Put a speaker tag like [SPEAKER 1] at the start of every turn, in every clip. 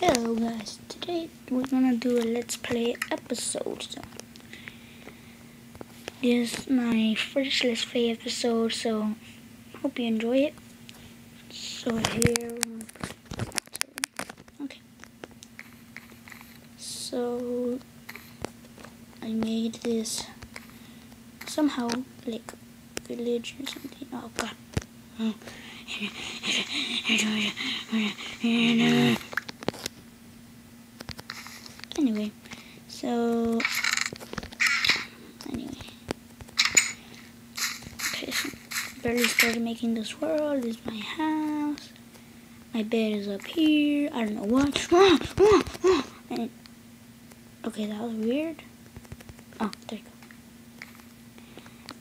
[SPEAKER 1] Hello guys, today we're gonna do a let's play episode. So this is my first let's play episode, so hope you enjoy it. So here, okay. So I made this somehow like village or something. Oh god. Anyway, so okay, so barely started making this world. This is my house. My bed is up here. I don't know what. And, okay, that was weird. Oh, there you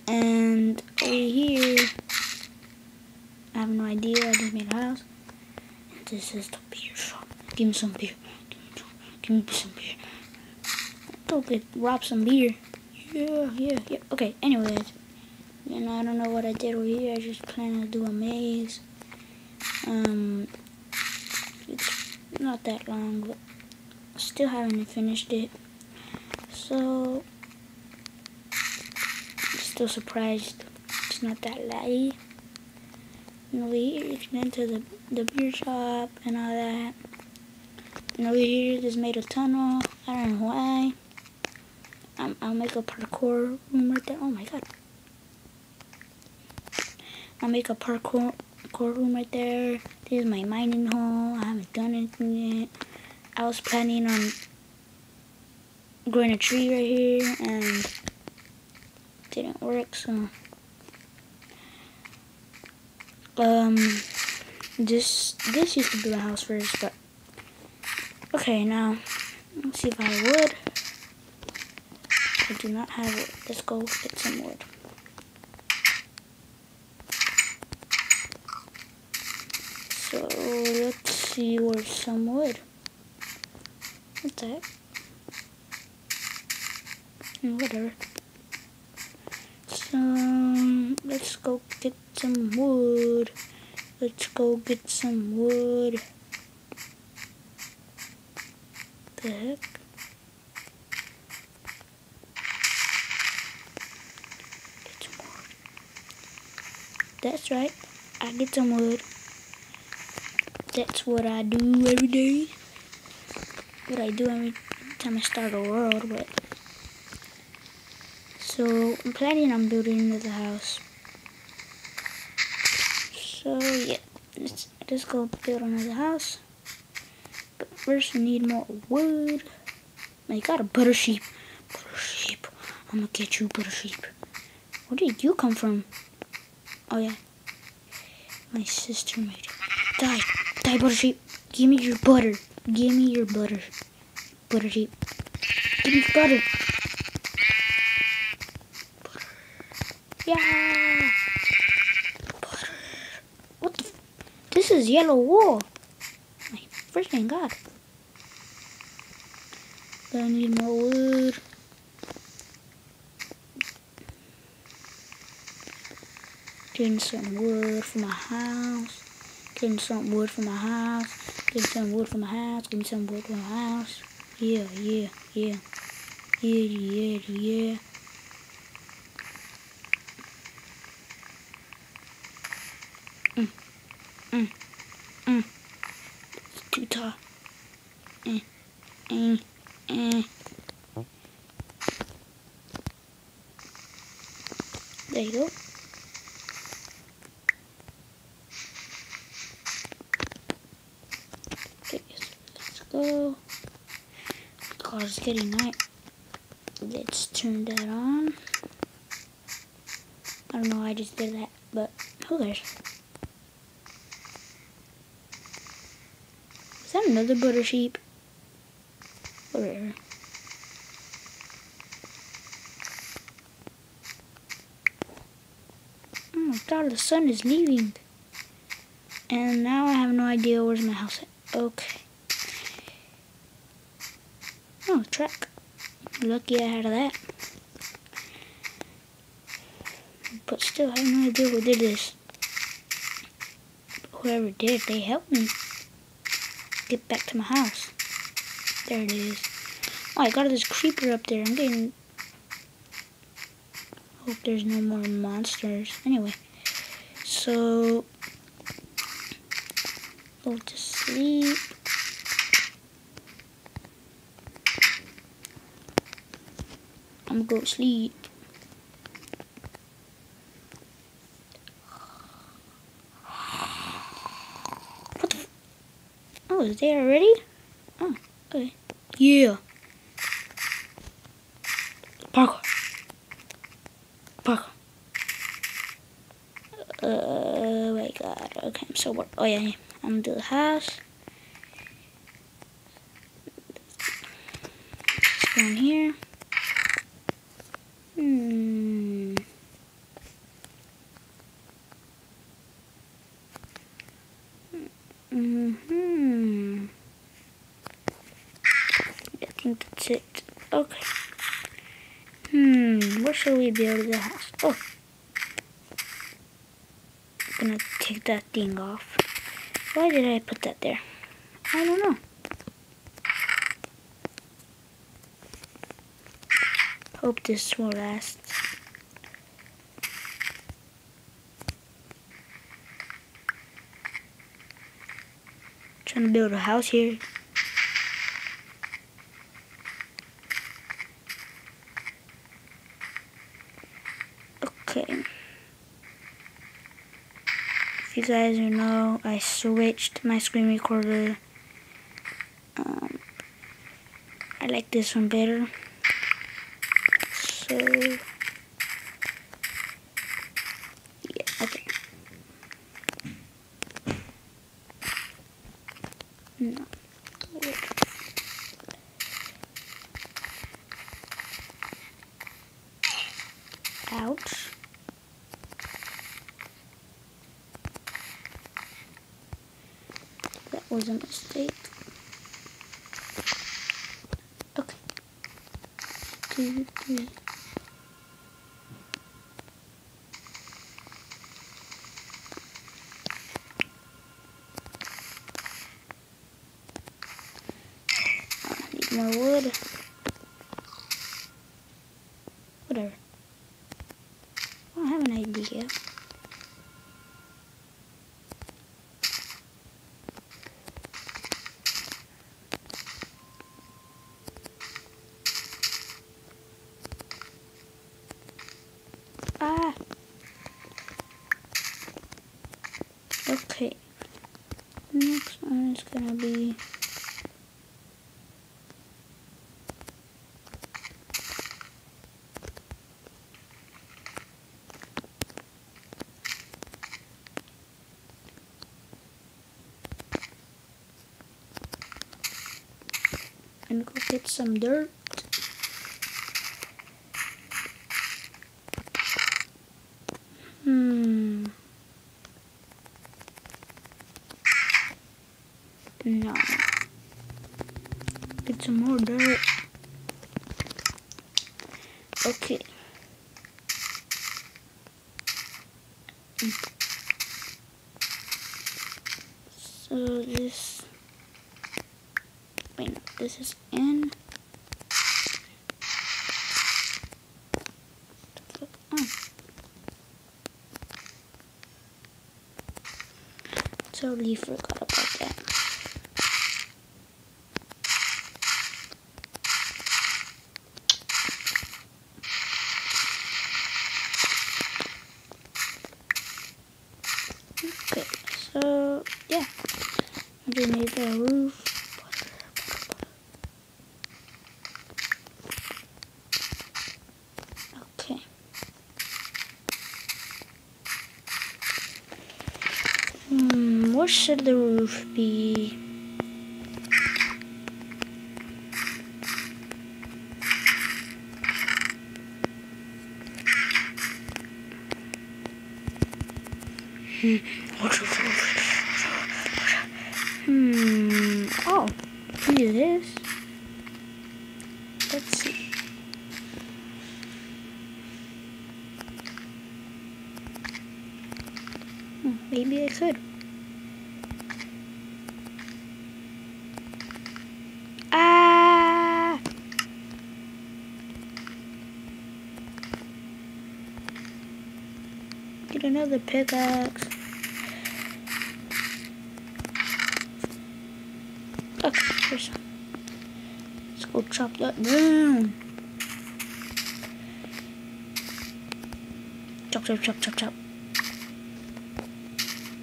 [SPEAKER 1] go. And over here, I have no idea. I just made a house. And this is the beer shop. Give me some beer. Give me some beer. Go get rob some beer. Yeah. Okay, anyways. I don't know what I did over here. I just plan to do a maze. It's not that long, but still haven't finished it. So, still surprised it's not that laggy. And over here, you can enter the beer shop and all that. And over here, just made a tunnel. I don't know why. I'll make a parkour room right there. Oh my god. I'll make a parkour room right there. This is my mining hole. I haven't done anything yet. I was planning on growing a tree right here and didn't work, so this used to be my house first, but okay, now let's see if I have wood. I do not have wood. Let's go get some wood. So let's see where's some wood. What the heck? Whatever. So let's go get some wood. Let's go get some wood. The heck? Get some wood. That's right. I get some wood. That's what I do every day. What I do every time I start a world, but so I'm planning on building another house. So yeah, let's go build another house. But first we need more wood. I got a butter sheep. Butter sheep. I'm gonna get you, butter sheep. Where did you come from? Oh yeah. My sister made it. Die, butter sheep. Give me your butter. Give me your butter. Butter sheep. Give me butter. Butter. Yeah. Butter. What the? This is yellow wool. My freaking god. But I need more wood. Getting some wood for my house. Getting some wood for my house. Getting some wood for my house. Getting some wood for my house. Yeah. It's too tall. There you go. Okay, let's go. God, it's getting night. Let's turn that on. I don't know why I just did that, but who cares? Is that another butter sheep? Whatever. Oh my god, the sun is leaving. And now I have no idea where's my house at. Okay. Oh, track. Lucky I had that. But still, I have no idea who did this. But whoever did, they helped me. get back to my house. There it is. Oh, I got this creeper up there. I'm getting... Hope there's no more monsters. Anyway. So... Go to sleep. I'm gonna go to sleep. What the f... Oh, is there already? Oh, okay. Yeah. Parkour. Parkour. Oh my god. Okay, I'm so bored. Oh yeah, yeah. I'm gonna do the house. Let's go in here. I think that's it. Okay. Where should we build the house? Oh. I'm gonna take that thing off. Why did I put that there? I don't know. Hope this will last. Trying to build a house here. Okay. If you guys know, I switched my screen recorder. I like this one better. So, yeah, okay. No. Ouch. That was a mistake. Okay. 2, 3. I need more wood. Whatever. I have an idea. Ah. Okay. Next one is gonna be and go get some dirt. No. Get some more dirt. Okay. So this... Wait, no, this is in. Oh. Totally forgot about that. Okay, so yeah, I just made the roof. Okay. What should the roof be? Oh, do this. Let's see. Maybe I could. need another pickaxe. Okay, here's some. Let's go chop that down. Chop, chop, chop, chop, chop.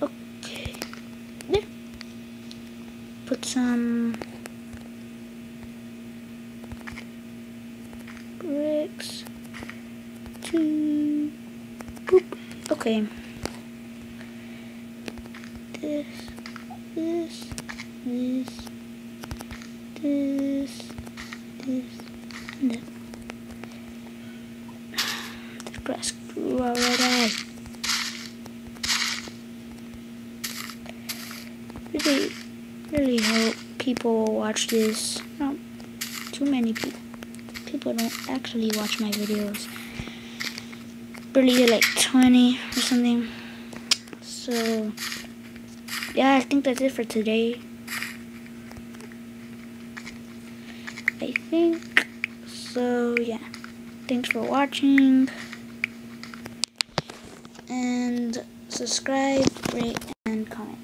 [SPEAKER 1] Okay. There. Put some bricks. Two. Boop. Okay. This, and that. This grass grew already. Really hope people will watch this. Not too many people. People don't actually watch my videos. Barely like 20 or something. So yeah, I think that's it for today. I think so. Yeah, thanks for watching, and subscribe, rate, and comment.